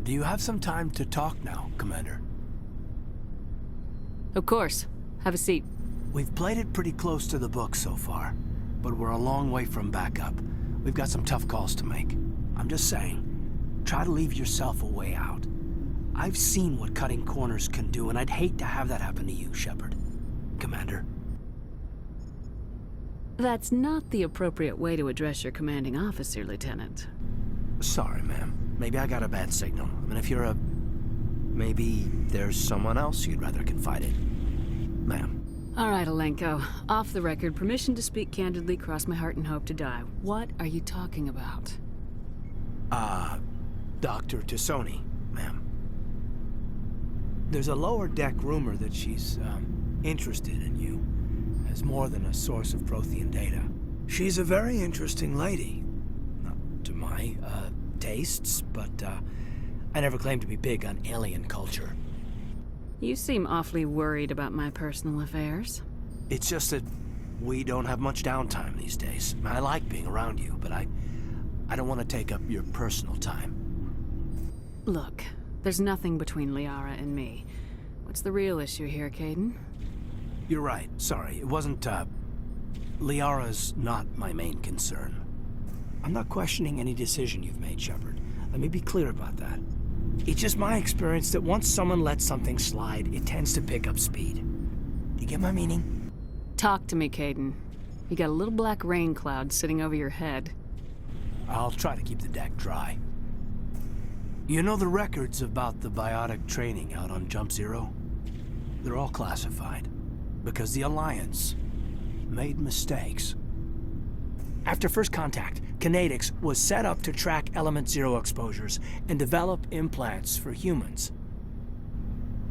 Do you have some time to talk now, Commander? Of course. Have a seat. We've played it pretty close to the book so far, but we're a long way from backup. We've got some tough calls to make. I'm just saying, try to leave yourself a way out. I've seen what cutting corners can do, and I'd hate to have that happen to you, Shepard. Commander. That's not the appropriate way to address your commanding officer, Lieutenant. Sorry, ma'am. Maybe I got a bad signal. I mean, if you're a... Maybe there's someone else you'd rather confide in. Ma'am. All right, Alenko. Off the record, permission to speak candidly, cross my heart and hope to die. What are you talking about? Dr. Tassoni, ma'am. There's a lower deck rumor that she's, interested in you as more than a source of Prothean data. She's a very interesting lady. Not to my, tastes, but, I never claimed to be big on alien culture. You seem awfully worried about my personal affairs. It's just that we don't have much downtime these days. I like being around you, but I don't want to take up your personal time. Look, there's nothing between Liara and me. What's the real issue here, Kaidan? You're right. Sorry. It wasn't, Liara's not my main concern. I'm not questioning any decision you've made, Shepard. Let me be clear about that. It's just my experience that once someone lets something slide, it tends to pick up speed. Do you get my meaning? Talk to me, Kaidan. You got a little black rain cloud sitting over your head. I'll try to keep the deck dry. You know the records about the biotic training out on Jump Zero? They're all classified. Because the Alliance made mistakes. After first contact, Kinetics was set up to track Element Zero exposures and develop implants for humans.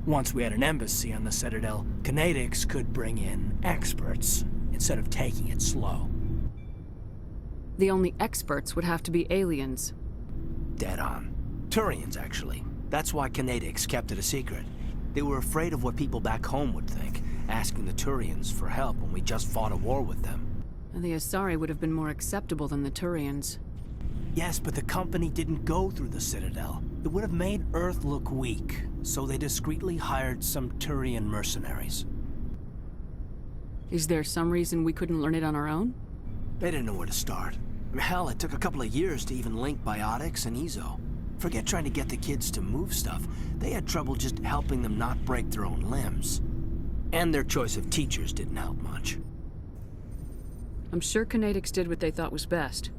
Once we had an embassy on the Citadel, Kinetics could bring in experts instead of taking it slow. The only experts would have to be aliens. Dead on. Turians, actually. That's why Kinetics kept it a secret. They were afraid of what people back home would think, asking the Turians for help when we just fought a war with them. And the Asari would have been more acceptable than the Turians. Yes, but the company didn't go through the Citadel. It would have made Earth look weak, so they discreetly hired some Turian mercenaries. Is there some reason we couldn't learn it on our own? They didn't know where to start. I mean, hell, it took a couple of years to even link biotics and Ezo. Forget trying to get the kids to move stuff. They had trouble just helping them not break their own limbs. And their choice of teachers didn't help much. I'm sure Kinetics did what they thought was best.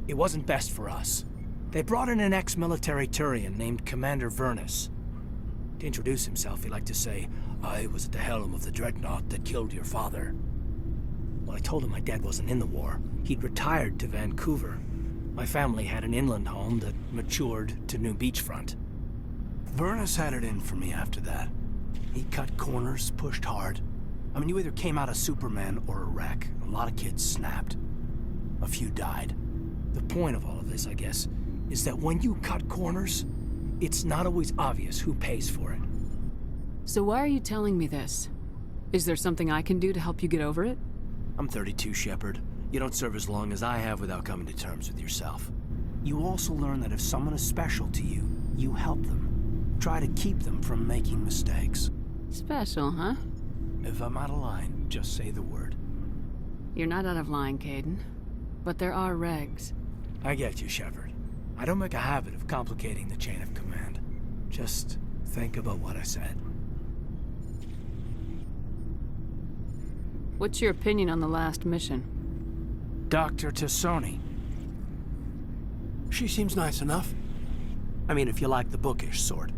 It wasn't best for us. They brought in an ex-military Turian named Commander Vernus. To introduce himself, he liked to say, "I was at the helm of the dreadnought that killed your father." Well, I told him my dad wasn't in the war. He'd retired to Vancouver. My family had an inland home that matured to New Beachfront. Vernus had it in for me after that. He cut corners, pushed hard. I mean, you either came out a Superman or a wreck. A lot of kids snapped. A few died. The point of all of this, I guess, is that when you cut corners, it's not always obvious who pays for it. So why are you telling me this? Is there something I can do to help you get over it? I'm 32, Shepard. You don't serve as long as I have without coming to terms with yourself. You also learn that if someone is special to you, you help them. Try to keep them from making mistakes. Special, huh? If I'm out of line, just say the word. You're not out of line, Kaidan. But there are regs. I get you, Shepard. I don't make a habit of complicating the chain of command. Just think about what I said. What's your opinion on the last mission? Dr. Tassoni. She seems nice enough. I mean, if you like the bookish sort.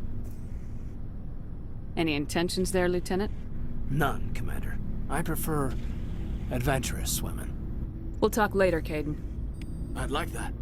Any intentions there, Lieutenant? None, Commander. I prefer adventurous women. We'll talk later, Kaidan. I'd like that.